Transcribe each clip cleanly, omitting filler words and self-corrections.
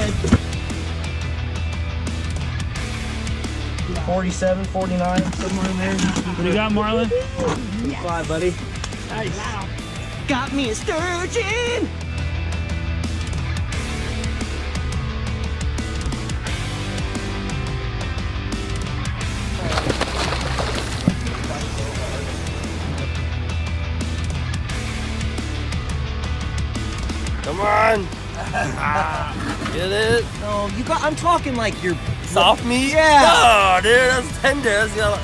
ahead. 47, 49, somewhere in there. What do you got, Marlon? Yes. 5, buddy. Nice. Wow. Got me a sturgeon! Come on! Get it? No, you got. I'm talking like you're soft meat. Yeah. Oh, dude, that's tender. That's got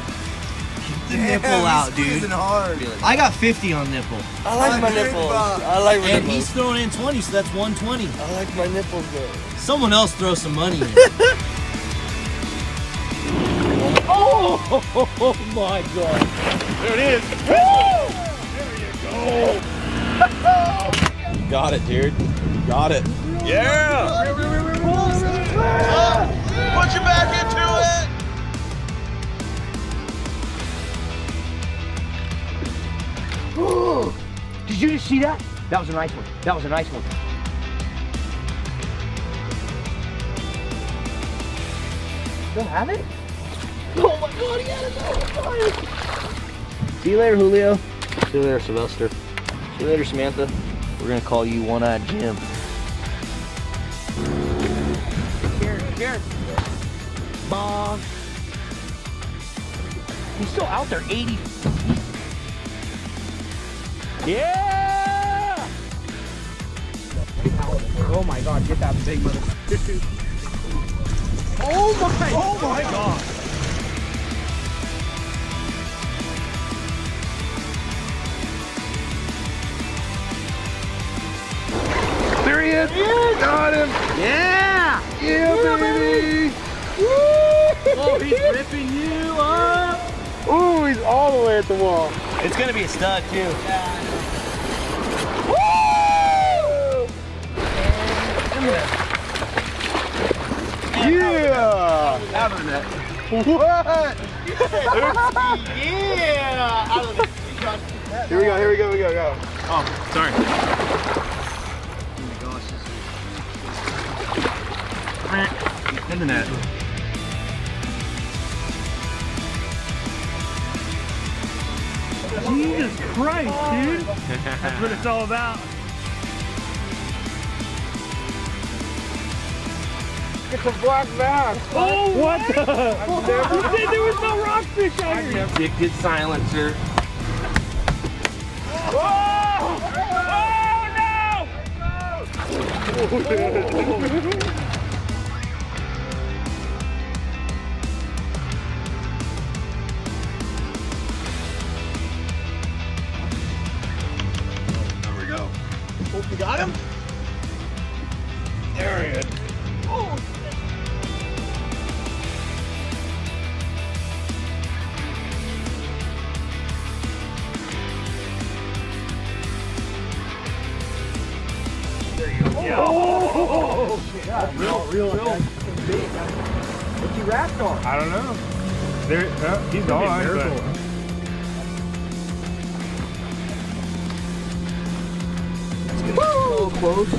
the nipple out, dude. Hard. I got 50 on nipple. I like my nipples. I like my and nipples. He's throwing in 20, so that's 120. I like my nipples, though. Someone else throw some money in. Oh my God! There it is. There you go. You got it, dude. You got it. Yeah. Put your back into it. Did you just see that? That was a nice one. That was a nice one. Still have it? Oh my God, he had it. See you later, Julio. See you later, Sylvester. See you later, Samantha. We're gonna call you One-Eyed Jim. Here. Bong. He's still out there, 80. Yeah! Oh my God, get that big mother. Oh my God. There he is. Got him. Yeah! Yeah, baby. Oh, he's ripping you up. Ooh, he's all the way at the wall. It's gonna be a stud too. Woo! Yeah! Out of the net. What? Yeah! Out of the net. Here we go, go. Oh, sorry. In the net. Jesus Christ, dude! That's what it's all about. It's a black bass. Oh, what the? You said there was no rockfish out here. Addicted silencer. Oh, you got him? There he is. Oh. There you go. Yeah. Oh, Real. What's he wrapped on? I don't know. There, he's on, but Woo! Close.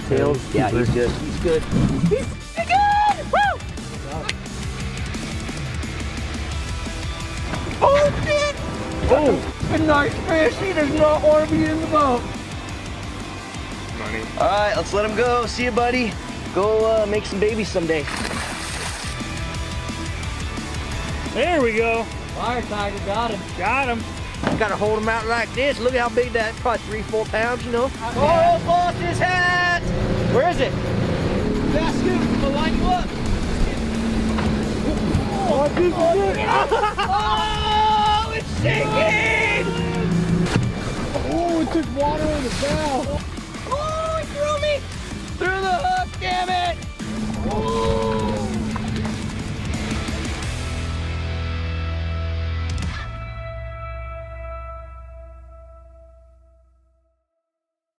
Tails. Yeah, he's good. He's good. He's good! Woo! Oh, shit! oh, A nice fish. He does not want to be in the boat. money. All right, let's let him go. See you, buddy. Go make some babies someday. There we go. Fire Tiger got him. Got him. Gotta hold him out like this. Look at how big that is. Probably 3-4 pounds, you know. Oh, lost his hat. Where is it? That's him. I'll line you up. Oh, this is it. Oh, it's shaking. Oh, it took water in the bow. Oh, he threw me. Through the hook, damn it. Oh.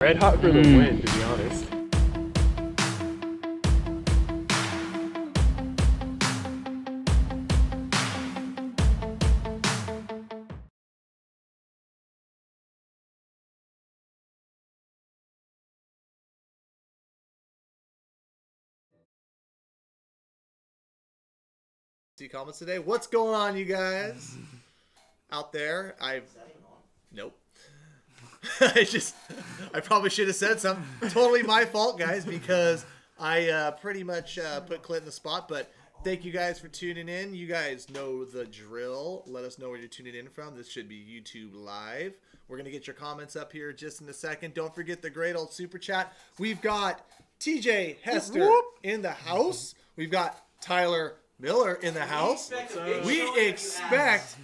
Red hot for the win, to be honest. See comments today. What's going on, you guys? Out there. Nope. I probably should have said something. Totally my fault, guys, because I pretty much put Clint in the spot, but thank you guys for tuning in. You guys know the drill. Let us know where you're tuning in from. This should be YouTube Live. We're going to get your comments up here just in a second. Don't forget the great old super chat. We've got TJ Hester in the house. We've got Tyler Miller in the house. We expect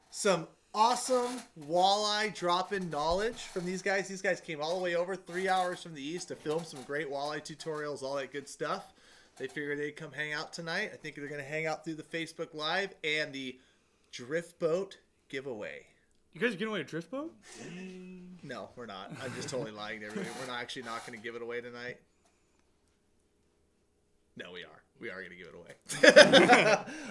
some awesome walleye drop-in knowledge from these guys. These guys came all the way over 3 hours from the east to film some great walleye tutorials, all that good stuff. They figured they'd come hang out tonight. I think they're going to hang out through the Facebook Live and the drift boat giveaway. You guys are giving away a drift boat? No, we're not. I'm just totally lying to everybody. We're not actually not going to give it away tonight. No, we are. We are going to give it away.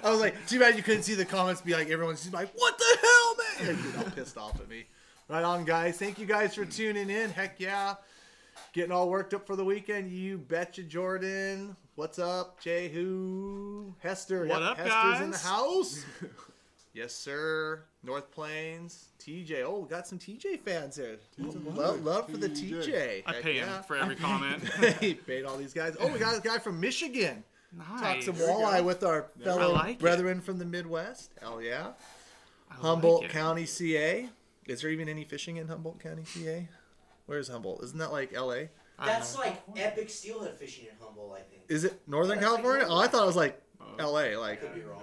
I was like, too bad you couldn't see the comments be like, everyone's just like, what the hell, man? They're all pissed off at me. Right on, guys. Thank you guys for tuning in. Heck yeah. Getting all worked up for the weekend. You betcha, Jordan. What's up, Jay? Who? Hester. What up, Hester's guys? in the house. Yes, sir. North Plains. TJ. Oh, we got some TJ fans here. Love for the TJ. I pay him for every comment. He paid all these guys. Oh, we got a guy from Michigan. Nice. Talk some walleye with our fellow like brethren from the Midwest. Hell yeah. Humboldt County, CA. Is there even any fishing in Humboldt County, CA? Where's Humboldt? Isn't that like LA? That's like epic steelhead fishing in Humboldt, I think. Is it Northern California? Oh, I thought it was like LA. Like. Could be wrong.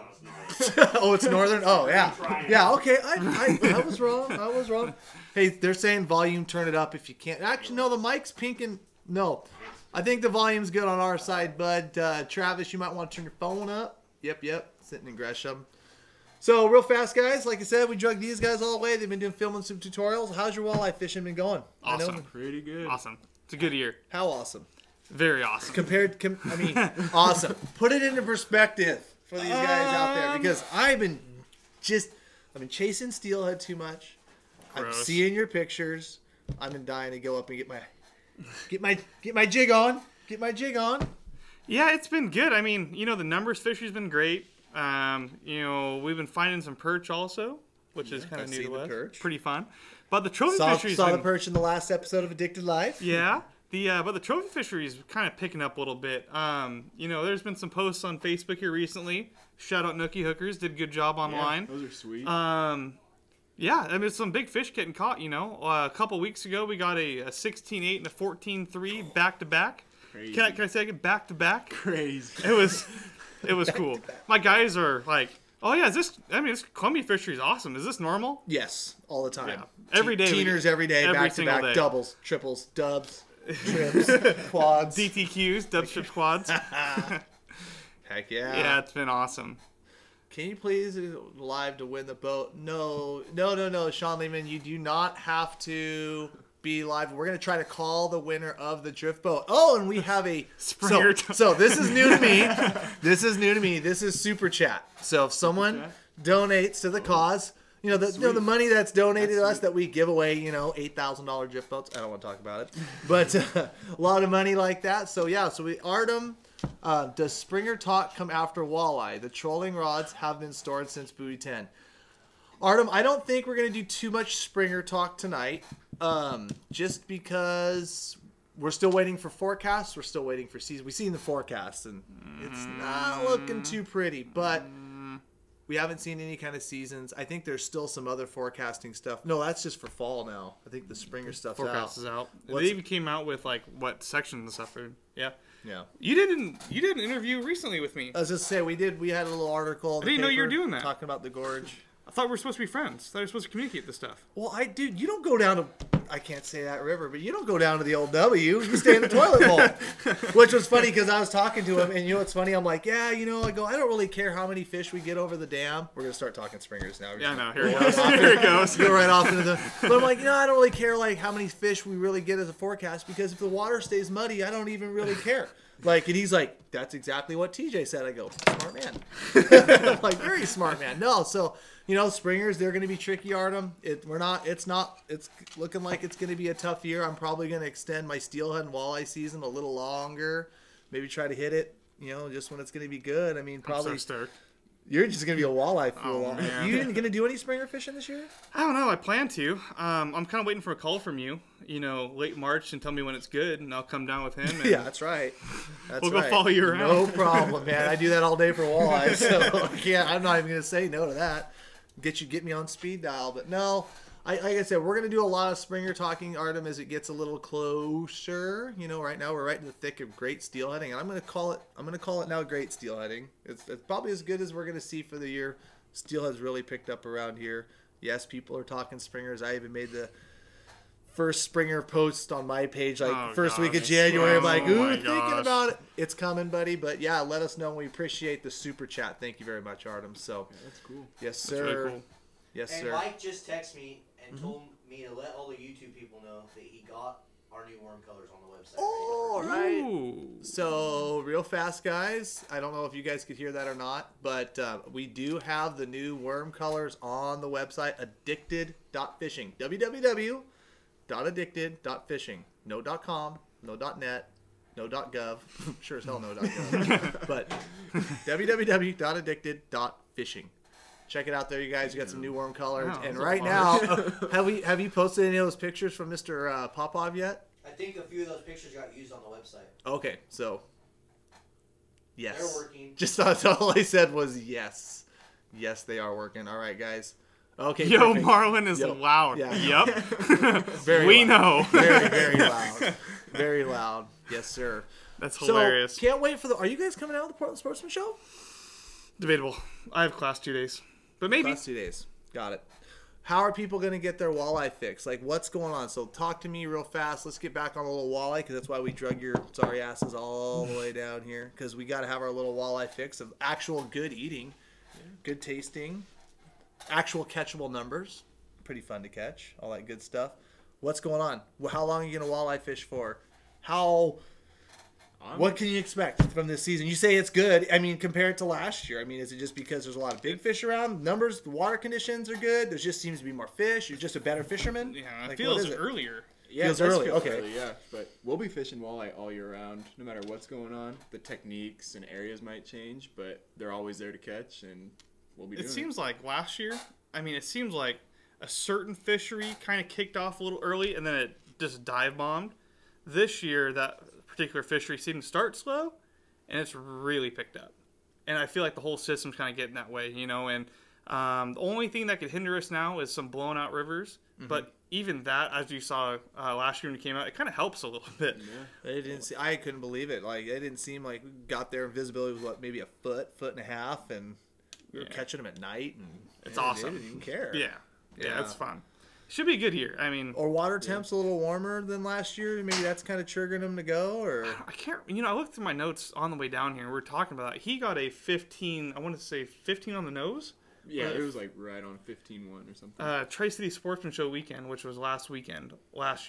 Oh, it's Northern? Oh, yeah. Yeah, okay. I was wrong. I was wrong. Hey, they're saying volume, turn it up if you can't. Actually, no, the mic's pink and... No. I think the volume's good on our side, bud. Travis, you might want to turn your phone up. Yep. Sitting in Gresham. So, real fast, guys. Like I said, we drug these guys all the way. They've been filming some tutorials. How's your walleye fishing been going? Awesome. Pretty good. Awesome. It's a good year. How awesome? Very awesome. Awesome. Put it into perspective for these guys out there, because I've been chasing steelhead too much. Gross. I'm seeing your pictures. I've been dying to go up and get my jig on. Get my jig on. Yeah, it's been good. I mean, the numbers fishery's been great. We've been finding some perch also, which is kind of new to us. Perch. Pretty fun. But the trophy fishery's saw the perch in the last episode of Addicted Life. Yeah. But the trophy fishery is kind of picking up a little bit. There's been some posts on Facebook here recently. Shout out Nookie Hookers, did a good job online. Those are sweet. It's some big fish getting caught. A couple weeks ago we got a 16.8 and a 14.3 back to back. Can I say it back to back? Crazy. It was cool. My guys are like, oh yeah, this Columbia fishery is awesome. Is this normal? Yes, all the time. Yeah. Every day. Teeners every day, every back to back, day. doubles, triples, dubs, trips, quads. DTQs, dubs, trips, quads. Heck yeah. Yeah, it's been awesome. Can you please live to win the boat? No, Sean Lehman, you do not have to be live. We're going to try to call the winner of the drift boat. Oh, and we have a Springer. So this is new to me. This is super chat. So if someone donates to the cause, the money that's donated to us that we give away, $8,000 drift boats. I don't want to talk about it, but a lot of money like that. So yeah, Artem, does Springer Talk come after walleye? The trolling rods have been stored since buoy 10. Artem, I don't think we're going to do too much Springer Talk tonight, just because we're still waiting for forecasts. We're still waiting for season. We've seen the forecasts, and it's not looking too pretty, but we haven't seen any kind of seasons. I think there's still some other forecasting stuff. No, that's just for fall now. I think the Springer stuff's Forecast out. is out. They even came out with what sections and stuff. Yeah. Yeah. You did an interview recently with me. I was just saying, we had a little article in the I didn't know you were paper doing that. talking about the gorge. I thought we were supposed to be friends. I thought we were supposed to communicate this stuff. Well, you don't go down to, I can't say that river, but you don't go down to the old W. You stay in the toilet bowl. Which was funny because I was talking to him, and what's funny? I'm like, yeah, I don't really care how many fish we get over the dam. We're going to start talking Springers now. Yeah, I know. Here it goes. Here it goes. Go right off into the, but I'm like, I don't really care how many fish we really get as a forecast, because if the water stays muddy, I don't even really care. And he's like, that's exactly what TJ said. I go, smart man. I'm like, very smart man. No, so, Springers, they're going to be tricky, Artem. It's looking like it's going to be a tough year. I'm probably going to extend my steelhead and walleye season a little longer. Maybe try to hit it, just when it's going to be good. I mean, probably. I'm so stoked. You're just gonna be a walleye fool. Oh, man. You gonna do any springer fishing this year? I don't know. I plan to. I'm kind of waiting for a call from you, late March, and tell me when it's good, and I'll come down with him. And Yeah, that's right. we'll go follow you around. No problem, man. I do that all day for walleye, so yeah, I'm not even gonna say no to that. Get me on speed dial, but no. Like I said, we're gonna do a lot of springer talking, Artem, as it gets a little closer. Right now we're right in the thick of great steelheading, and I'm gonna call it now great steelheading. It's probably as good as we're gonna see for the year. Steelhead's really picked up around here. Yes, people are talking springers. I even made the first springer post on my page first week of January. I'm like, thinking about it. It's coming, buddy. But yeah, let us know. We appreciate the super chat. Thank you very much, Artem. So that's cool. Yes, sir. That's really cool. Yes, and sir. Mike just texted me and told me to let all the YouTube people know that he got our new worm colors on the website. Oh, all right. Ooh. So, real fast, guys. I don't know if you guys could hear that or not, but we do have the new worm colors on the website, addicted.fishing. www.addicted.fishing. No .com, no .net, no .gov. Sure as hell no .gov. But www.addicted.fishing. Check it out there, you guys. You got some new worm colors. Wow, and right now, have you posted any of those pictures from Mr. Popov yet? I think a few of those pictures got used on the website. Okay, so yes. They're working. Just that's all I said was yes. Yes, they are working. All right, guys. Okay. Yo, perfect. Marlin is loud. Yeah. Yep. Very we loud. know. Very, very loud. Very loud. Yes, sir. That's hilarious. So, can't wait for the... Are you guys coming out of the Portland Sportsman Show? Debatable. I have class 2 days. But maybe. Last 2 days. Got it. How are people going to get their walleye fix? Like, what's going on? So, talk to me real fast. Let's get back on a little walleye, because that's why we drug your sorry asses all the way down here, because we got to have our little walleye fix of actual good eating, good tasting, actual catchable numbers. Pretty fun to catch. All that good stuff. What's going on? How long are you going to walleye fish for? What can you expect from this season? You say it's good. I mean, compared to last year. I mean, is it just because there's a lot of big fish around? Numbers, the water conditions are good. There just seems to be more fish. You're just a better fisherman. Yeah, it feels earlier. Yeah, feels it does early. feel Okay. early, yeah, but we'll be fishing walleye all year round, no matter what's going on. The techniques and areas might change, but they're always there to catch, and we'll be doing it. It seems like last year, it seems like a certain fishery kind of kicked off a little early, and then it just dive bombed. This year, that particular fishery seemed to start slow, and it's really picked up. And I feel like the whole system's kind of getting that way, and the only thing that could hinder us now is some blown out rivers. Mm-hmm. But even that, as you saw last year when it came out, it kind of helps a little bit. Yeah. I couldn't believe it. Like, it didn't seem like we got there and visibility was maybe a foot and a half, and we were catching them at night, and it's awesome. They didn't even care. Yeah, it's fun. Should be good here. Or water temps a little warmer than last year. Maybe that's kind of triggering them to go. Or I can't. I looked through my notes on the way down here, and we were talking about that. He got a 15. I want to say 15 on the nose. Yeah, it was like right on 15-1 or something. Tri-City Sportsman Show weekend, which was last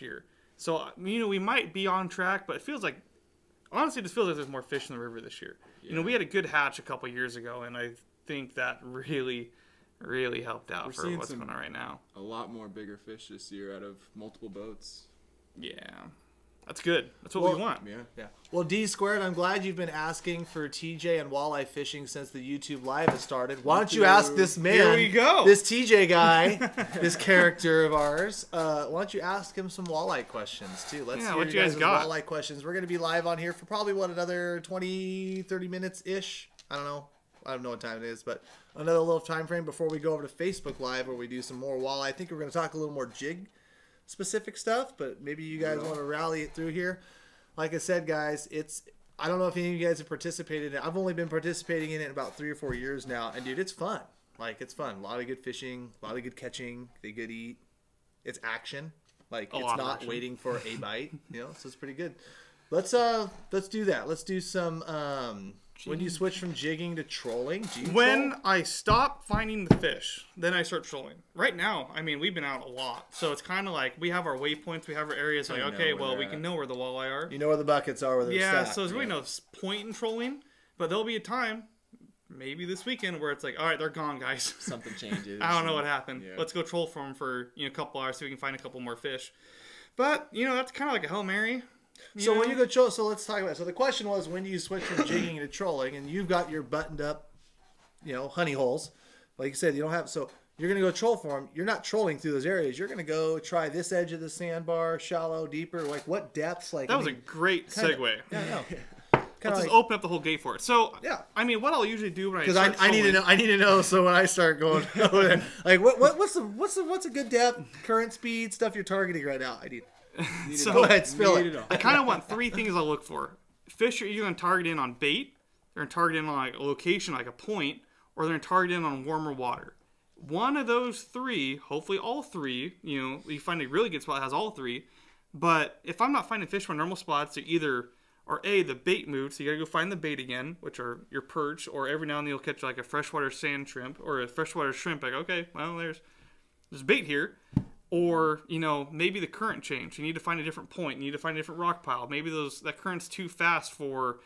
year. So we might be on track, but it feels like, honestly, it just feels like there's more fish in the river this year. Yeah. We had a good hatch a couple years ago, and I think that really helped out for what's going on right now. A lot more bigger fish this year out of multiple boats. Yeah. That's good. That's what we want. Yeah. Well, D Squared, I'm glad you've been asking for TJ and walleye fishing since the YouTube Live has started. Why don't you ask this man, here we go. This TJ guy, this character of ours, why don't you ask him some walleye questions, too? Let's hear what you guys got. Walleye questions. We're going to be live on here for probably, another 20, 30 minutes-ish? I don't know. I don't know what time it is, but another little time frame before we go over to Facebook Live where we do some more walleye. I think we're going to talk a little more jig specific stuff, but maybe you guys want to rally it through here. Like I said, guys, I don't know if any of you guys have participated in it. I've only been participating in it about 3 or 4 years now, and dude, it's fun. Like, it's fun. A lot of good fishing, a lot of good catching. They good eat. It's action. Like, it's not waiting for a bite, so it's pretty good. Let's do that. Let's do some when do you switch from jigging to trolling? When I stop finding the fish, then I start trolling. Right now, we've been out a lot. So it's kind of like we have our waypoints, we have our areas. Like, okay, well, we can know where the walleye are. You know where the buckets are, where they're stacked. So there's really no point in trolling. But there'll be a time, maybe this weekend, where it's like, all right, they're gone, guys. Something changes. I don't know what happened. Yeah. Let's go troll for them for a couple hours so we can find a couple more fish. But, that's kind of like a Hail Mary. So when you go troll, so let's talk about it. So the question was, when do you switch from jigging to trolling? And you've got your buttoned up honey holes. Like you said, you don't have, so you're going to go troll for them. You're not trolling through those areas. You're going to go try this edge of the sandbar, shallow, deeper. Like what depths? Like that was a great segue. Yeah, I know. Let's just open up the whole gate for it. So, yeah. I mean, what I'll usually do when I because start I need to know. I need to know. So when I start going over there, like what's a good depth, current speed, stuff you're targeting right now? I need. So, go ahead, spill it. I kind of want 3 things I look for. Fish are either going to target in on bait, they're going to target in on like a location, like a point, or they're going to target in on warmer water. One of those 3, hopefully all 3, you find a really good spot that has all 3. But if I'm not finding fish from normal spots, they either are A, the bait moved, so you gotta go find the bait again, which are your perch, or every now and then you'll catch like a freshwater sand shrimp or a freshwater shrimp. Like, okay, well, there's bait here. Or, maybe the current changed. You need to find a different point. You need to find a different rock pile. Maybe that current's too fast for,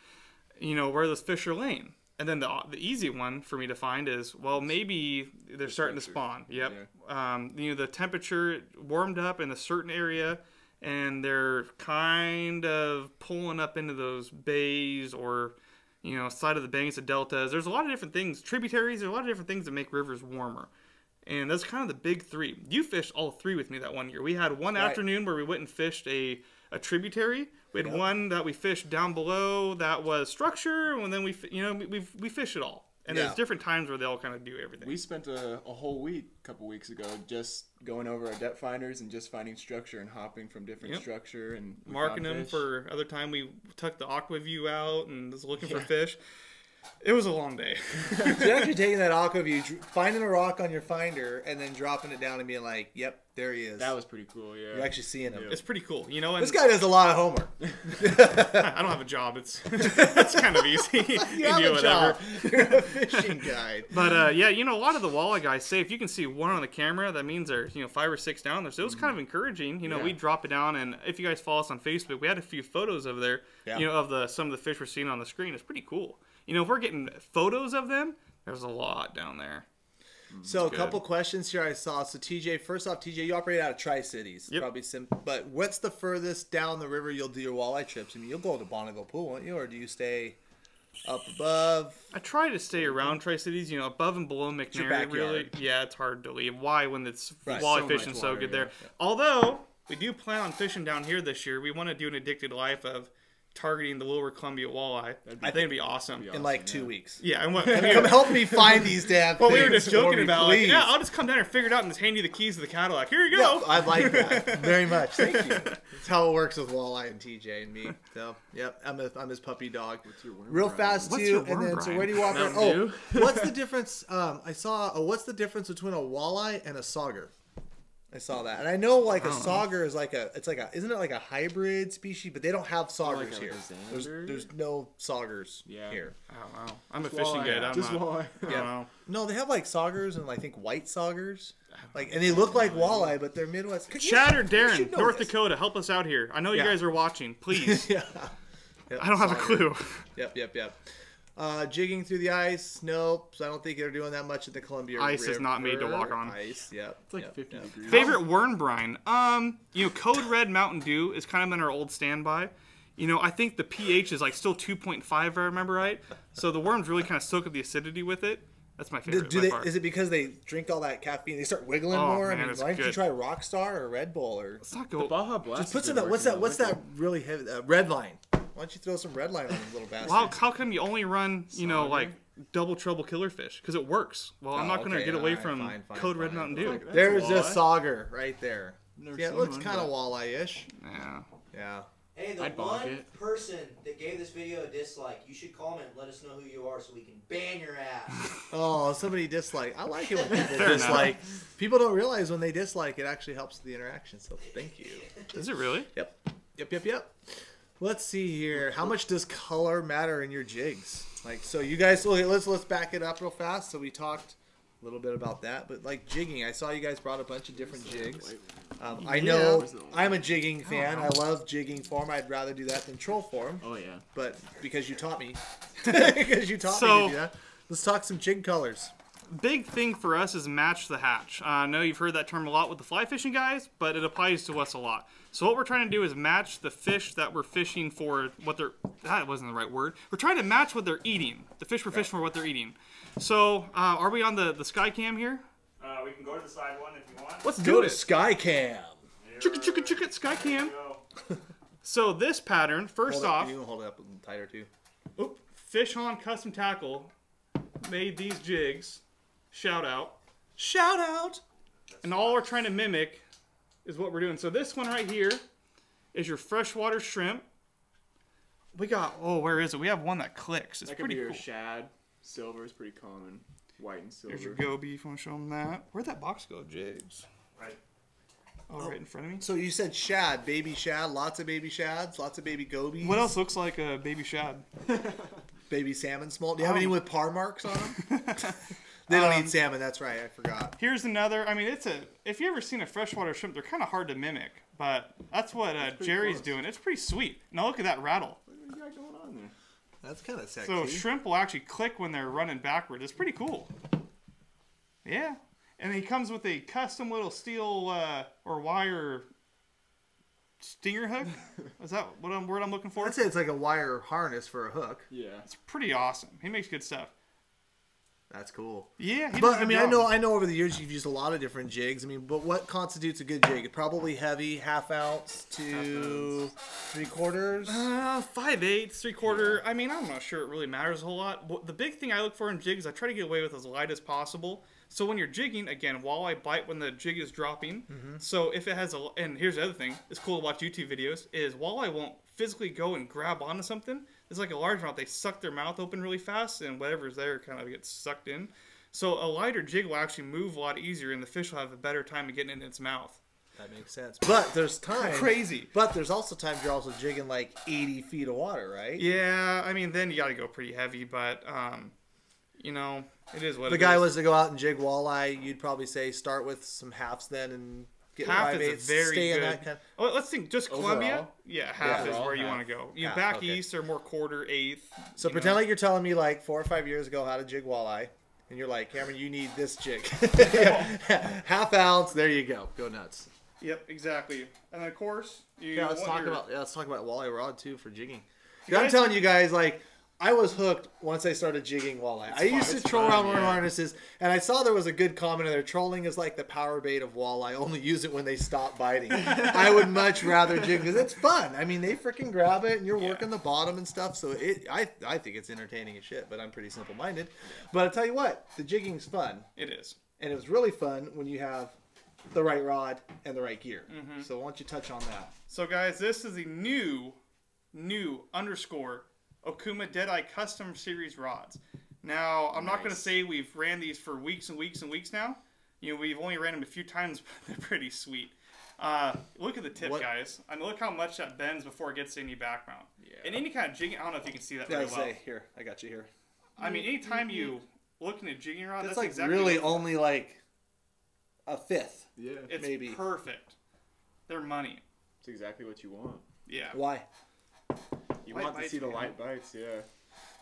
where those fish are laying. And then the easy one for me to find is, well, maybe they're starting to spawn. Yep. Yeah. The temperature warmed up in a certain area, and they're kind of pulling up into those bays or, side of the banks of deltas. There's a lot of different things. Tributaries, there's a lot of different things that make rivers warmer. And that's kind of the big 3. You fished all 3 with me that one year. We had one afternoon where we went and fished a tributary. We had one that we fished down below that was structure, and then we fish it all. And there's different times where they all kind of do everything. We spent a whole week, a couple weeks ago, just going over our depth finders and just finding structure and hopping from different structure and marking them for other time. We took the aqua view out and was looking for fish. It was a long day. So you're actually taking that aqua view, finding a rock on your finder, and then dropping it down and being like, "Yep, there he is." That was pretty cool. Yeah, you're actually seeing him. It's pretty cool, And this guy does a lot of homework. I don't have a job. It's kind of easy. You have a job. You're a fishing guide. But a lot of the walleye guys say if you can see one on the camera, that means there's 5 or 6 down there. So it was kind of encouraging. We drop it down, and if you guys follow us on Facebook, we had a few photos of there. Yeah. Of some of the fish we're seeing on the screen. It's pretty cool. If we're getting photos of them, there's a lot down there. So a couple questions here I saw. So TJ, first off, TJ, you operate out of Tri-Cities. Yep. Probably simple. But what's the furthest down the river you'll do your walleye trips? I mean, you'll go to Bonneville Pool, won't you? Or do you stay up above? I try to stay around Tri-Cities, above and below McNair. Really, yeah, it's hard to leave. Why when it's walleye fishing so good there? Yeah. Although we do plan on fishing down here this year. We want to do an addicted life of targeting the Lower Columbia walleye. I think it'd be awesome. In like 2 weeks. Yeah, and come help me find these damn things. Well, we were just joking about like, I'll just come down and figure it out and just hand you the keys to the Cadillac. Here you go. Yeah, I like that very much. Thank you. That's how it works with walleye and TJ and me. So, yep, I'm his puppy dog. What's your worm? Real fast What's too. Your worm, and then Brine? So where do you walk around? Oh, what's the difference? I saw. What's the difference between a walleye and a sauger? I saw that, and I know like a sauger is isn't it like a hybrid species? But they don't have saugers here. There's no saugers here. I don't know. I'm a fishing guide. I'm just not. walleye. Yeah. No, they have like saugers and I think white saugers. And they look like walleye, but they're Midwest. Chatter Darren, North Dakota, help us out here. I know you guys are watching. Please. Yep, I don't have a clue. Yep. Jigging through the ice. Nope. So I don't think they're doing that much at the Columbia Ice River. is not made to walk on. Ice, yep. It's like 50 degrees. Favorite worm brine? Code Red Mountain Dew is kind of been our old standby. I think the pH is like still 2.5 if I remember right. So the worms really kind of soak up the acidity with it. That's my favorite. Is it because they drink all that caffeine? They start wiggling more. Man, why don't you try Rockstar or Red Bull or? Let's not go. The Baja Blast. Just put some. What's that really heavy? Red Line. Why don't you throw some Red Line on these little bastards? Well, how come you only run like double trouble killer fish? Because it works. Well, I'm not going to get away from Code Red Mountain Dew. There's a sauger right there. Yeah, it looks kind of walleye-ish. Yeah. Hey, the one person that gave this video a dislike, you should comment and let us know who you are so we can ban your ass. Oh, somebody dislike. I like it when people dislike. People don't realize when they dislike, it actually helps the interaction. So thank you. Is it really? Yep. Let's see here. How much does color matter in your jigs? So you guys, let's back it up real fast. So we talked a little bit about that, but like jigging, I saw you guys brought a bunch of different jigs. I know I'm a jigging fan. I love jigging form. I'd rather do that than troll form. Oh yeah. But because you taught me, to do that. Let's talk some jig colors. big thing for us is match the hatch. I know you've heard that term a lot with the fly fishing guys, but it applies to us a lot. So what we're trying to do is match the fish that we're fishing for what they're, that wasn't the right word. We're trying to match what they're eating. The fish we're fishing for what they're eating. So are we on the sky cam here? We can go to the side one if you want. Let's Go do to it. Skycam. Chicka, sky cam. So this pattern, first off, You can hold it up tighter too. Fish on Custom Tackle made these jigs. Shout out. Shout out. And all we're trying to mimic is what we're doing. So this one right here is your freshwater shrimp. We got, oh, where is it? We have one that clicks. It's That could pretty be your cool. shad. Silver is pretty common. White and silver. Here's your goby if you want to show them that. Where'd that box go, jigs? Right. Oh, right in front of me. So you said shad, baby shad, lots of baby shads, lots of baby gobies. What else looks like a baby shad? Baby salmon smolt. Do you have any with par marks on them? They don't eat salmon. That's right. I forgot. Here's another. I mean, if you ever seen a freshwater shrimp, they're kind of hard to mimic, but that's what Jerry's close. doing. It's pretty sweet. Now look at that rattle. What do you got going on there? That's kind of sexy. So shrimp will actually click when they're running backward. It's pretty cool. Yeah. And he comes with a custom little steel or wire stinger hook. Is that what word I'm looking for? I'd say it's like a wire harness for a hook. Yeah. It's pretty awesome. He makes good stuff. That's cool. Yeah. He does But a I good mean, job. I know over the years you've used a lot of different jigs. I mean, but what constitutes a good jig? Probably heavy, half ounce to 3/4. 5/8, 3/4. I mean, I'm not sure it really matters a whole lot. The big thing I look for in jigs, I try to get away with as light as possible. So when you're jigging, again, walleye bite when the jig is dropping. So if it has and here's the other thing, it's cool to watch YouTube videos, is walleye won't physically go and grab onto something. It's like a largemouth. They suck their mouth open really fast, and whatever's there kind of gets sucked in. So a lighter jig will actually move a lot easier, and the fish will have a better time of getting it in its mouth. That makes sense. But there's times. Crazy. But there's also times you're also jigging like 80 feet of water, right? Yeah, I mean, then you got to go pretty heavy, but, you know, it is what The it guy is. was to go out and jig walleye, you'd probably say start with some halves then and get Half 5/8, is a very stay in good. that kind Oh, let's think just Columbia. Overall? Yeah, half is Overall, where you half. want to go. You Half, back okay. east are more quarter, eighth. So you pretend know. like you're telling me like 4 or 5 years ago how to jig walleye, and you're like, Cameron, you need this jig. Half ounce, there you go. Go nuts. Yep, exactly. And of course, you Yeah, let's want talk your- about walleye rod too for jigging. You I'm guys- telling you guys, like, I was hooked once I started jigging walleye. I used to It's troll fun, around wearing yeah. harnesses, and I saw there was a good comment in there. Trolling is like the power bait of walleye. Only use it when they stop biting. I would much rather jig because it's fun. I mean, they freaking grab it, and you're working the bottom and stuff. So I think it's entertaining as shit. But I'm pretty simple-minded. But I'll tell you what, the jigging's fun, It is. and it was really fun when you have the right rod and the right gear. Mm-hmm. So why don't you touch on that? So guys, this is the new underscore Okuma Deadeye Custom Series rods. Now, I'm not going to say we've ran these for weeks and weeks and weeks now. You know, we've only ran them a few times, but they're pretty sweet. Look at the tip, What- guys. I mean, look how much that bends before it gets to any back mount. Yeah. And any kind of jigging, I don't know if you can see that Yeah, very well. say here, I got you here. I mean, anytime you look in a jigging rod, That's that's like exactly really what- only like a fifth. Yeah. it's maybe. perfect. They're money. It's exactly what you want. Yeah. Why? You Light want to bites, see the man. light bites, yeah. Just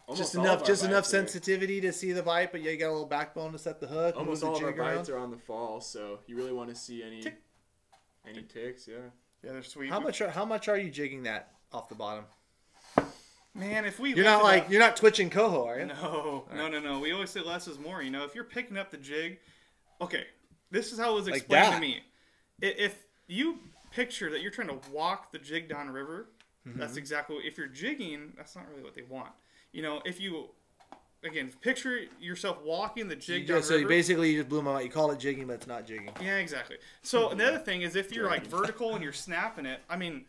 Almost all of enough, our just enough bites are- sensitivity to see the bite, but you got a little backbone to set the hook. Almost move all the of our jig around. bites are on the fall, so you really want to see any ticks, yeah. Yeah, they're sweet. How much are you jigging that off the bottom? Man, if we You're not lifted like up- you're not twitching coho, are you? No. We always say less is more. You know, if you're picking up the jig, okay, this is how it was Like explained that. to me. If you picture that you're trying to walk the jig down a river, that's exactly what, if you're jigging, that's not really what they want. You know, if you, again, picture yourself walking the jig down So river. you basically just blew my mind. You call it jigging, but it's not jigging. Yeah, exactly. So the other thing is if you're like vertical and you're snapping it, I mean,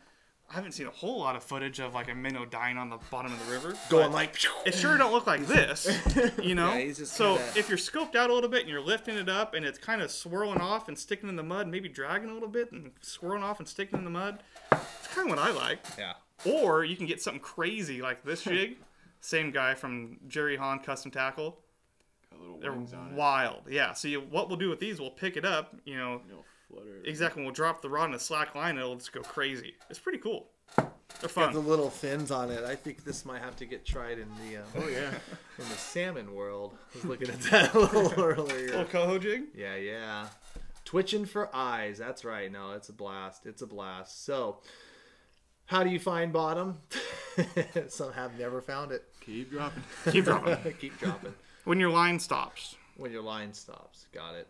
I haven't seen a whole lot of footage of like a minnow dying on the bottom of the river. Going but like. it sure don't look like this, you know? Yeah, he's just So kinda- if you're scoped out a little bit and you're lifting it up and it's kind of swirling off and sticking in the mud, maybe dragging a little bit and swirling off and sticking in the mud, it's kind of what I like. Yeah. Or you can get something crazy like this jig. Same guy from Jerry Hahn Custom Tackle. Got little They're wings on wild. Yeah, so what we'll do with these, we'll pick it up, you know, it. You'll flutter. exactly, when we'll drop the rod in a slack line, it'll just go crazy. It's pretty cool. They're Got fun. the little fins on it. I think this might have to get tried in the Oh yeah. in the salmon world. I was looking at that a little earlier. Little coho jig. Yeah. Twitching for eyes. That's right. No, it's a blast. It's a blast. So, how do you find bottom? Some have never found it. Keep dropping. Keep dropping. Keep dropping. When your line stops. When your line stops. Got it.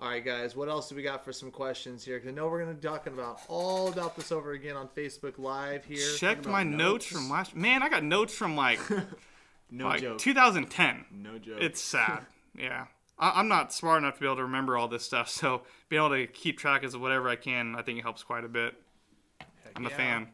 All right, guys. What else do we got for some questions here? Because I know we're going to be talking all about this over again on Facebook Live here. Checked my notes from last. Man, I got notes from like No joke. 2010. No joke. It's sad. Yeah. I'm not smart enough to be able to remember all this stuff, so being able to keep track of whatever I can, I think it helps quite a bit. I'm a fan.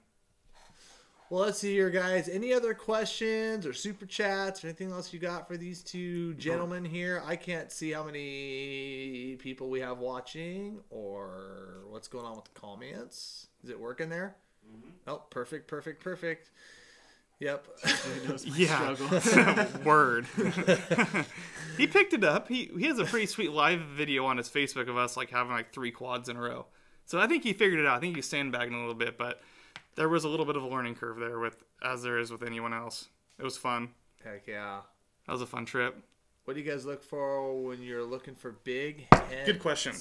Well, let's see here, guys. Any other questions or super chats or anything else you got for these two gentlemen here? I can't see how many people we have watching or what's going on with the comments. Is it working there? Oh, perfect. Yep. Yeah. Word. He picked it up. He has a pretty sweet live video on his Facebook of us like having like 3 quads in a row. So I think he figured it out. I think he's sandbagging a little bit, but there was a little bit of a learning curve there as there is with anyone else. It was fun. Heck yeah. That was a fun trip. What do you guys look for when you're looking for big hens? Good question.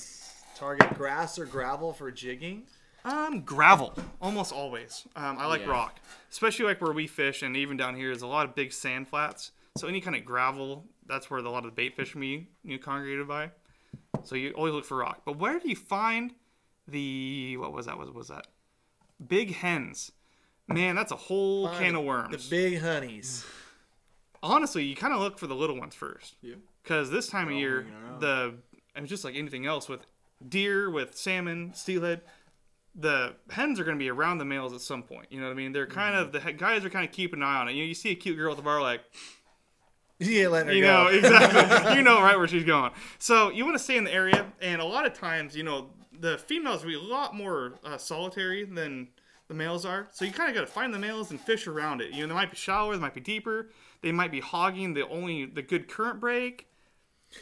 Target grass or gravel for jigging? Gravel, almost always. I like Yeah. rock, especially like where we fish, and even down here, there's a lot of big sand flats. So any kind of gravel, that's where a lot of the bait fish congregated by. So you always look for rock. But where do you find the what was that? Big hens. Man, that's a whole can of worms. The big honeys. Honestly, you kind of look for the little ones first. Yeah. Because this time of all year, hanging around. and just like anything else with deer, with salmon, steelhead, the hens are going to be around the males at some point. You know what I mean? They're kind of, the guys are kind of keeping an eye on it. You see a cute girl at the bar, like, You ain't letting her you go. know, exactly. You know right where she's going. So you want to stay in the area, and a lot of times, the females will be a lot more solitary than the males are. So you kind of got to find the males and fish around it. They might be shallower, they might be deeper, they might be hogging the good current break.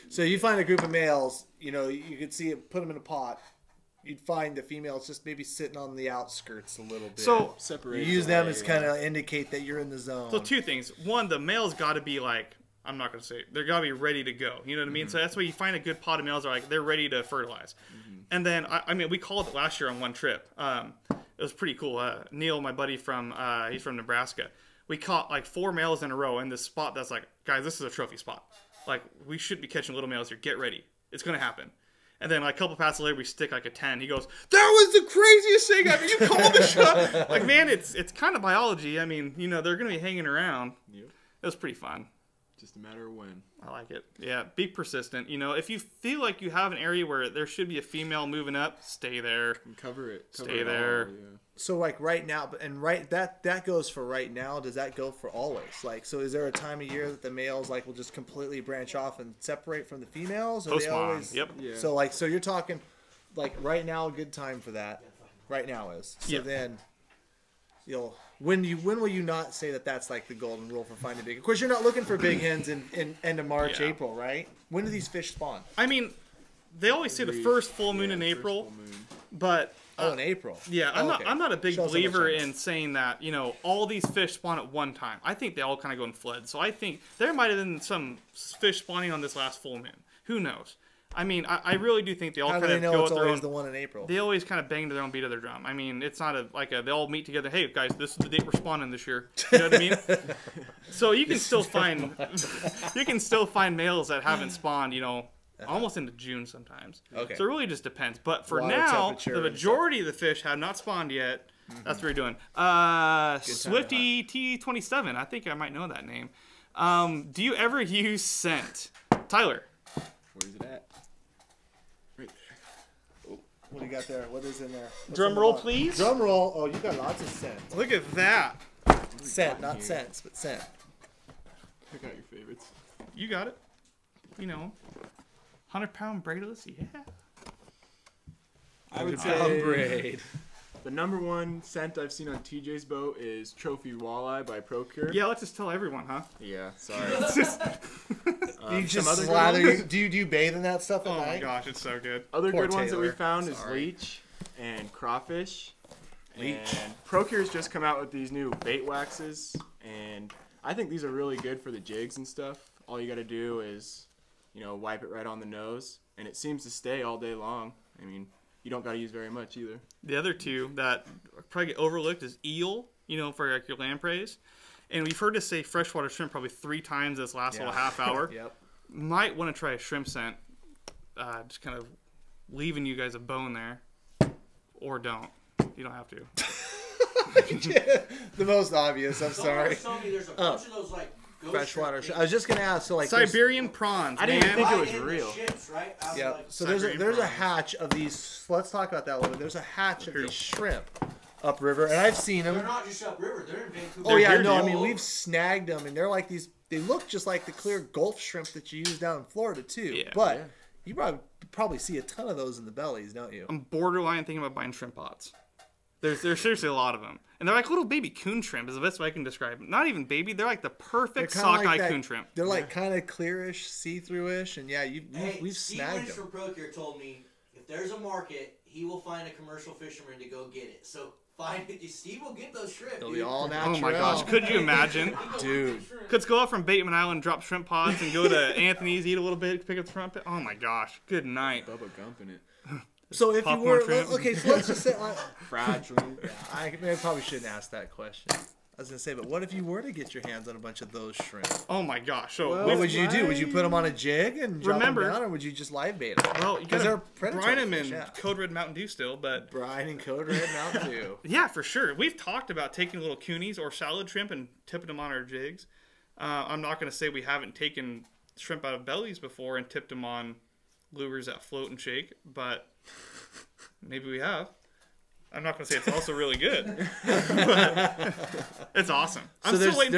So you find a group of males, you could see it, put them in a pot. You'd find the females just maybe sitting on the outskirts a little bit. So you Separate. use them as kind of indicate that you're in the zone. So 2 things. One, the males got to be like, I'm not going to say, they're got to be ready to go. You know what I mean? So that's why you find a good pot of males are like, they're ready to fertilize. And then, I mean, we called it last year on one trip. It was pretty cool. Neil, my buddy he's from Nebraska. We caught like 4 males in a row in this spot that's like, guys, this is a trophy spot. Like, we should be catching little males here. Get ready. It's going to happen. And then like a couple passes later, we stick like a 10. He goes, "That was the craziest thing ever. You called the shot." Like, man, it's kind of biology. I mean, they're going to be hanging around. Yep. It was pretty fun. Just a matter of when. I like it. Yeah, be persistent. If you feel like you have an area where there should be a female moving up, stay there. And cover it. Cover Stay it there. all, yeah. So like right now, that goes for right now. Does that go for always? Like, so is there a time of year that the males like will just completely branch off and separate from the females? Or they Post-spawn. always? Yep. Yeah. So you're talking like right now, a good time for that. Right now is. So Yep. then when will you not say that that's like the golden rule for finding big? Of course, you're not looking for big hens in end of March, Yeah. April, right? When do these fish spawn? I mean, they always say the first full moon in first April, full moon. but Oh, in April. yeah, Okay. I'm not a big Shows how much believer I know. in saying that all these fish spawn at one time. I think they all kind of go in floods. So I think there might have been some fish spawning on this last full moon. Who knows? I mean, I really do think they all How do kind they of know go it's at their always own. the one in April? They always kind of bang to their own beat of their drum. I mean, it's not they all meet together. Hey guys, this is the date we're spawning this year. You know what I mean? So you can still find males that haven't spawned. Almost into June sometimes. Okay. So it really just depends. But for Water now, temperature the and majority of the fish have not spawned yet. That's what we're doing. Swifty T27. I think I might know that name. Do you ever use scent? Tyler. Where's it at? Right there. What do you got there? What is in there? What's Drum in the roll, box? please. Drum roll. Oh, you got lots of scent. Look at that. Scent, not cents, but scent. Pick out your favorites. You got it. 100-pound braidless. Yeah. I would say the number 1 scent I've seen on TJ's boat is Trophy Walleye by Procure. Yeah, let's just tell everyone, huh? Yeah, sorry. You just other good slather. ones? Do you bathe in that stuff at Oh my night? gosh, it's so good. Other Poor good ones that we Taylor. found is Sorry. leech and crawfish And Procure's just come out with these new bait waxes, and I think these are really good for the jigs and stuff. All you got to do is, wipe it right on the nose, and it seems to stay all day long. I mean, you don't got to use very much either. The other two that probably get overlooked is eel, for like your lampreys. And we've heard us say freshwater shrimp probably 3 times this last little half hour. Yep. Might want to try a shrimp scent. Just kind of leaving you guys a bone there. Or don't. You don't have to. The most obvious. I'm sorry. Someone told me there's a bunch of those like ghost Freshwater. shrimp I was just gonna ask. So like there's- Siberian prawns, I didn't even man. think it was in the real. ships, right? I was Yeah. like, So Siberian there's a prawns. hatch of these. Let's talk about that a little bit. There's a hatch of True. these shrimp upriver, and I've seen they're them. not just upriver. They're in Vancouver. Oh yeah, here, no, I dude. mean we've snagged them, and they're like these. They look just like the clear Gulf shrimp that you use down in Florida too. Yeah. But you probably see a ton of those in the bellies, don't you? I'm borderline thinking about buying shrimp pots. There's seriously a lot of them. And they're like little baby coon shrimp is the best way I can describe them. Not even baby, they're like the perfect They're kinda sockeye that- coon shrimp. They're like kind of clearish, see-through-ish, and yeah, we've Steve snagged Lynch them. from Procure told me if there's a market, he will find a commercial fisherman to go get it. So find it. Steve will get those shrimp. They'll dude. be all natural. Oh my gosh, could you imagine? Dude. Could go out from Bateman Island, drop shrimp pots, and go to Anthony's, eat a little bit, pick up the shrimp. Oh my gosh, good night. Bubba gumping it. So if you Popcorn were shrimp. okay, so let's just say Fried shrimp. I probably shouldn't ask that question. I was gonna say, but what if you were to get your hands on a bunch of those shrimp? Oh my gosh. So Well, What would you do? Would you put them on a jig and drop Remember- them down, or would you just live bait them? well, you because gotta they're predatory brine them fish, in yeah. Code Red Mountain Dew still, but Brine and Code Red Mountain Dew. yeah, for sure. We've talked about taking little coonies or salad shrimp and tipping them on our jigs. I'm not going to say we haven't taken shrimp out of bellies before and tipped them on lures that float and shake, but maybe we have. I'm not going to say it's also really good, but it's awesome. I'm So still waiting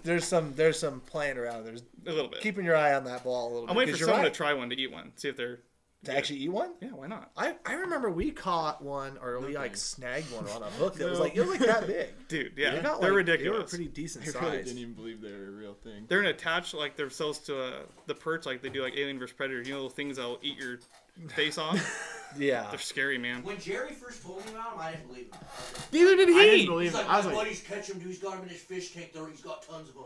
there's some playing around. There's a little bit. keeping your eye on that ball a little bit. I'm waiting for 'cause you're someone right. to try one to eat one, see if they're To actually eat one. yeah, why not, I remember we caught one, or we like snagged one on a hook that was like that big. dude? Yeah, They got, they're like, ridiculous. They were pretty decent I really size. didn't even believe they were a real thing. They're gonna attach like themselves to the perch like they do like Alien vs Predator. You know those things that'll eat your face off? Yeah. They're scary, man. When Jerry first told me about him, I didn't believe him. Neither did I didn't he. believe He's it. like, I was my like, buddies catch him, dude. He's got him in his fish tank there. He's got tons of them.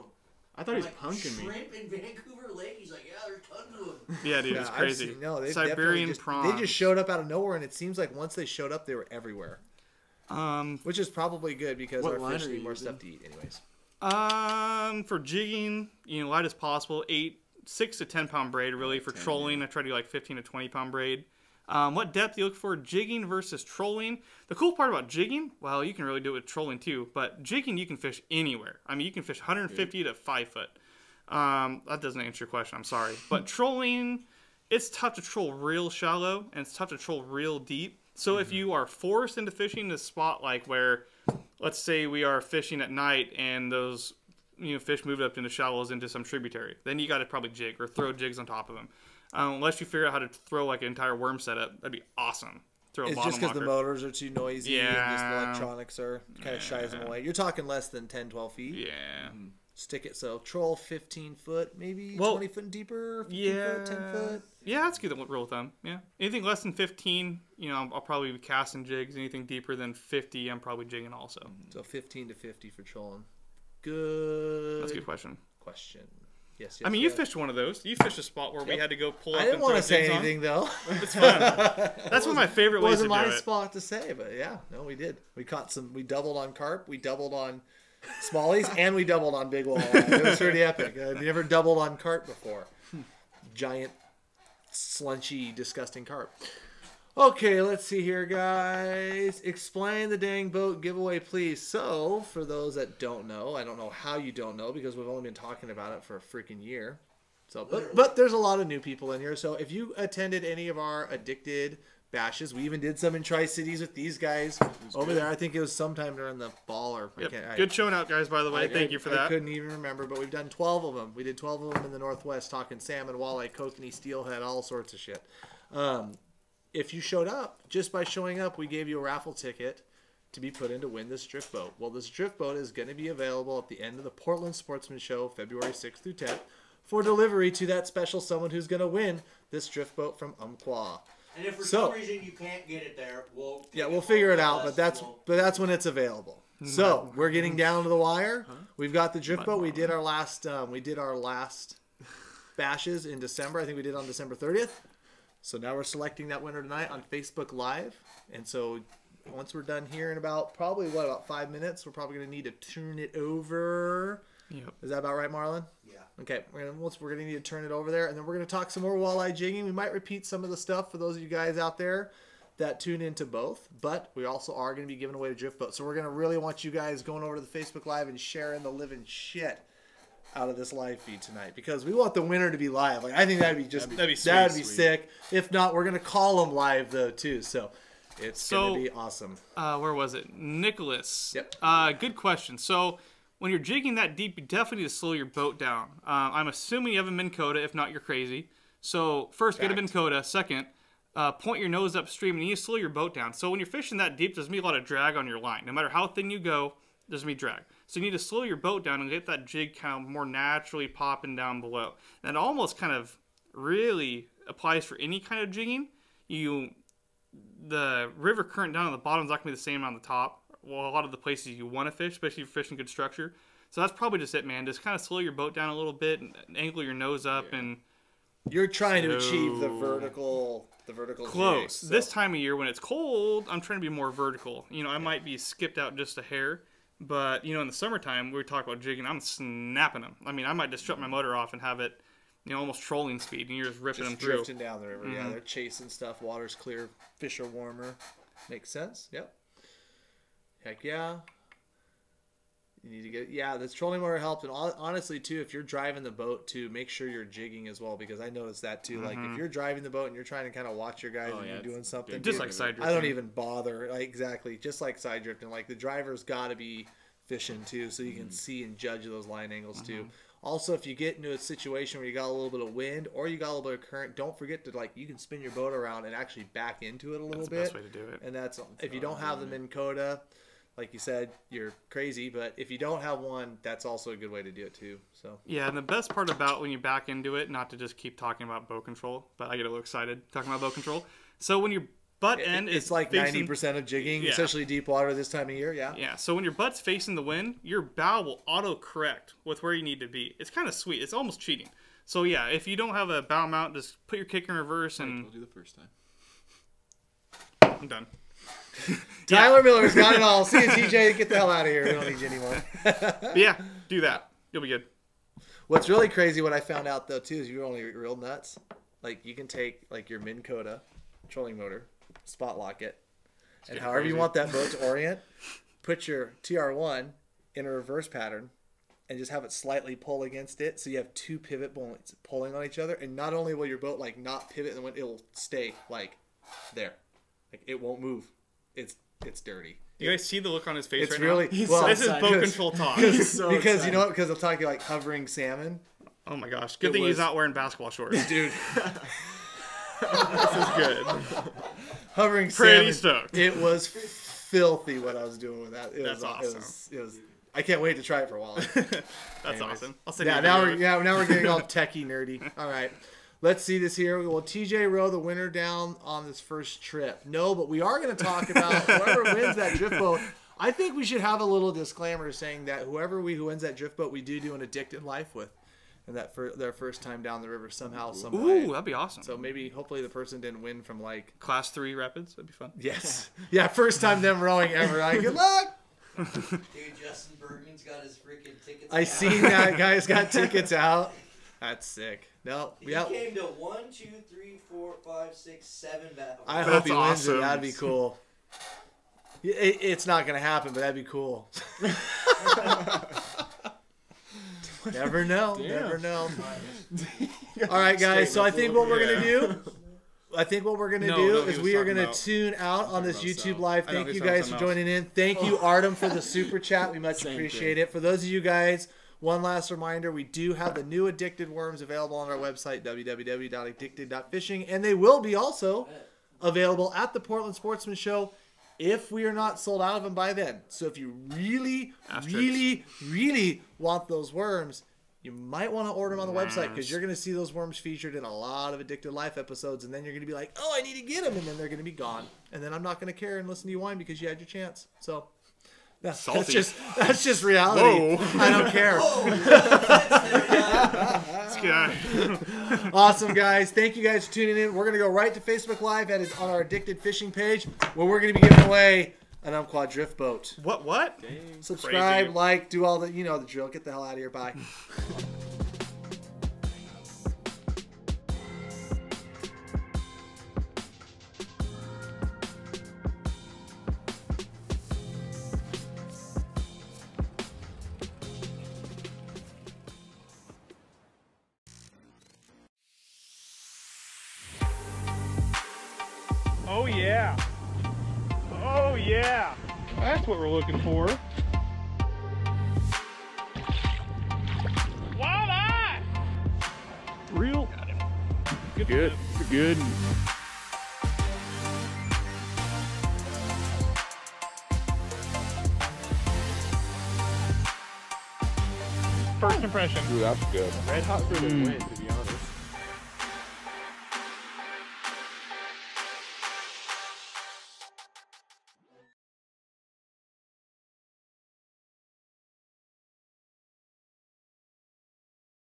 I thought he was I'm like, punking me. Shrimp in Vancouver Lake? He's like, yeah, there's tons of them. Yeah, dude, it's I've crazy. seen- no, they Siberian just, prawns. They just showed up out of nowhere, and it seems like once they showed up, they were everywhere. Um, Which is probably good because What our line fish are need you more using? stuff to eat, anyways. for jigging, light as possible. 6 to 10 pound braid, really. For 10, trolling, I try to do like 15 to 20 pound braid. What depth you look for? Jigging versus trolling. The cool part about jigging, well, you can really do it with trolling too. But jigging, you can fish anywhere. I mean, you can fish 150 to 5 foot. That doesn't answer your question. I'm sorry. But trolling, it's tough to troll real shallow, and it's tough to troll real deep. So if you are forced into fishing in a spot like where, let's say we are fishing at night and those fish moved up into shallows into some tributary, then you got to probably jig or throw jigs on top of them. Unless you figure out how to throw like an entire worm setup, that'd be awesome. Throw a It's bottom just because the locker. motors are too noisy and just the Yeah. electronics are kind of shies them away. You're talking less than 10, 12 feet. Yeah. Stick it, so troll 15 foot, maybe Well, 20 foot and deeper, 15 foot, 10 foot. Yeah, that's good rule of thumb. Yeah. Anything less than 15, I'll probably be casting jigs. Anything deeper than 50, I'm probably jigging also. So 15 to 50 for trolling. Good. That's a good question. Question. Yes, yes. I mean, you yes. fished one of those. You fished a spot where we had to go pull up I didn't and want throw to say jigs anything though. on. It's fun. That's one of my favorite It ways to wasn't do my it. spot to say, but yeah, no, we did. We caught some. We doubled on carp. We doubled on smallies, and we doubled on big walleye. It was pretty epic. I've never doubled on carp before. Giant, slunchy, disgusting carp. Okay, let's see here, guys. Explain the dang boat giveaway, please. So, for those that don't know, I don't know how you don't know because we've only been talking about it for a freaking year. So, but there's a lot of new people in here. So, if you attended any of our addicted bashes, we even did some in Tri-Cities with these guys over there. I think it was sometime during the fall or Yep. Good showing out, guys, by the way. Thank you for I that. couldn't even remember, but we've done 12 of them. We did 12 of them in the Northwest, talking salmon, walleye, kokanee, steelhead, all sorts of shit. If you showed up, just by showing up, we gave you a raffle ticket to be put in to win this drift boat. Well, this drift boat is going to be available at the end of the Portland Sportsman Show, February 6th through 10th, for delivery to that special someone who's going to win this drift boat from Umpqua. And if for So- some reason you can't get it there, we'll figure it out. But that's when it's available. Mm-hmm. So we're getting down to the wire. We've got the drift boat. We did our last bashes in December. I think we did on December 30th. So now we're selecting that winner tonight on Facebook Live. And so once we're done here in about 5 minutes, we're probably going to need to turn it over. Yep. Is that about right, Marlon? Yeah. Okay. We're going to need to turn it over there. And then we're going to talk some more walleye jigging. We might repeat some of the stuff for those of you guys out there that tune into both. But we also are going to be giving away a drift boat. So we're going to really want you guys going over to the Facebook Live and sharing the living shit out of this live feed tonight, because we want the winner to be live. Like, I think that'd be sweet. sick. If not, we're gonna call them live though too. So it's gonna be awesome. Where was it? Nicholas. Yep. Good question. So when you're jigging that deep, you definitely need to slow your boat down. I'm assuming you have a Minn Kota. If not, you're crazy. So first, get a Minn Kota. Second, point your nose upstream and you need to slow your boat down. So when you're fishing that deep, there's gonna be a lot of drag on your line. No matter how thin you go, there's gonna be drag. So you need to slow your boat down and get that jig kind of more naturally popping down below. And it almost kind of really applies for any kind of jigging. The river current down on the bottom is not gonna be the same on the top. Well, a lot of the places you want to fish, especially if you're fishing good structure. So that's probably just it, man. Just kind of slow your boat down a little bit and angle your nose up and You're trying to achieve the vertical close. jig, so. This time of year when it's cold, I'm trying to be more vertical. I might be skipped out just a hair. But, in the summertime, we talk about jigging, I'm snapping them. I mean, I might just shut my motor off and have it, almost trolling speed, and you're just ripping them through. Drifting down the river. Yeah, they're chasing stuff. Water's clear. Fish are warmer. Makes sense. Yep. Heck yeah. You need to get, this trolling motor helps. And honestly, too, if you're driving the boat, too, make sure you're jigging as well, because I noticed that, too. Like, if you're driving the boat and you're trying to kind of watch your guys and you're doing something. Just like side drifting. I don't even bother. Like, exactly. Just like side drifting. Like, the driver's got to be fishing, too, so you can see and judge those line angles, too. Also, if you get into a situation where you got a little bit of wind or you got a little bit of current, don't forget to, you can spin your boat around and actually back into it a little bit. That's the best way to do it. And that's if you don't have the Minn Kota, like you said, you're crazy. But if you don't have one, that's also a good way to do it too. So yeah, and the best part about when you back into it, not to just keep talking about boat control, but I get a little excited talking about boat control. So when your butt end is it's like facing, 90% of jigging, especially deep water this time of year. Yeah. Yeah. So when your butt's facing the wind, your bow will auto correct with where you need to be. It's kind of sweet. It's almost cheating. So yeah, if you don't have a bow mount, just put your kick in reverse and. We'll do the first time. I'm done. Tyler Miller's got it all. See you, TJ. Get the hell out of here. We don't need you anymore. But yeah, do that. You'll be good. What's really crazy, what I found out though too, is you're only real nuts. Like you can take your Minn Kota trolling motor, spot lock it, and however you want that boat to orient, put your TR1 in a reverse pattern, and just have it slightly pull against it, so you have two pivot points pulling on each other, and not only will your boat not pivot, and it will stay there, it won't move. It's dirty. You guys see the look on his face It's right really now? well. This is boat control talk. Because you know what? Because I'm talking hovering salmon. Oh my gosh! Good thing he's not wearing basketball shorts, dude. This is good. Hovering Pretty salmon. stoked. It was filthy what I was doing with that. That's awesome. It was. I can't wait to try it for a while. That's awesome. I'll send now you we're getting all techie nerdy. All right. Let's see this here. Will TJ row the winner down on this first trip? No, but we are going to talk about whoever wins that drift boat. I think we should have a little disclaimer saying that who wins that drift boat, we do an addicted life with. And that for their first time down the river somehow, some way. Ooh, that'd be awesome. So hopefully the person didn't win from Class 3 rapids. That'd be fun. Yes. Yeah, first time them rowing ever. Good luck. Dude, Justin Bergman's got his freaking tickets I out. seen that guy's got tickets out. That's sick. No, He came to 1, 2, 3, 4, 5, 6, 7 battles. I hope he wins awesome. it. That'd be cool. It's not gonna happen, but that'd be cool. Never know. Damn. Never know. All right, guys. So I think what we're gonna do. Is we are gonna tune out on this YouTube live. I know Thank he's you talking guys for something joining in. Thank you, Artem, for the super chat. We much appreciate it. For those of you guys. One last reminder, we do have the new Addicted Worms available on our website, www.addicted.fishing, and they will be also available at the Portland Sportsman Show if we are not sold out of them by then. So if you really, really, really want those worms, you might want to order them on the website because you're going to see those worms featured in a lot of Addicted Life episodes, and then you're going to be like, oh, I need to get them, and then they're going to be gone. And then I'm not going to care and listen to you whine because you had your chance. So that's just reality. Whoa. I don't care. This guy. Awesome, guys. Thank you guys for tuning in. We're going to go right to Facebook Live on our Addicted Fishing page where we're going to be giving away an Umpqua drift boat. What? Dang. Subscribe, Crazy. like, do all the, you know the drill. Get the hell out of here. Bye. Oh yeah. Oh yeah. That's what we're looking for. Walleye! Real. Good. Good. First impression. Ooh, that's good. Red hot for the win.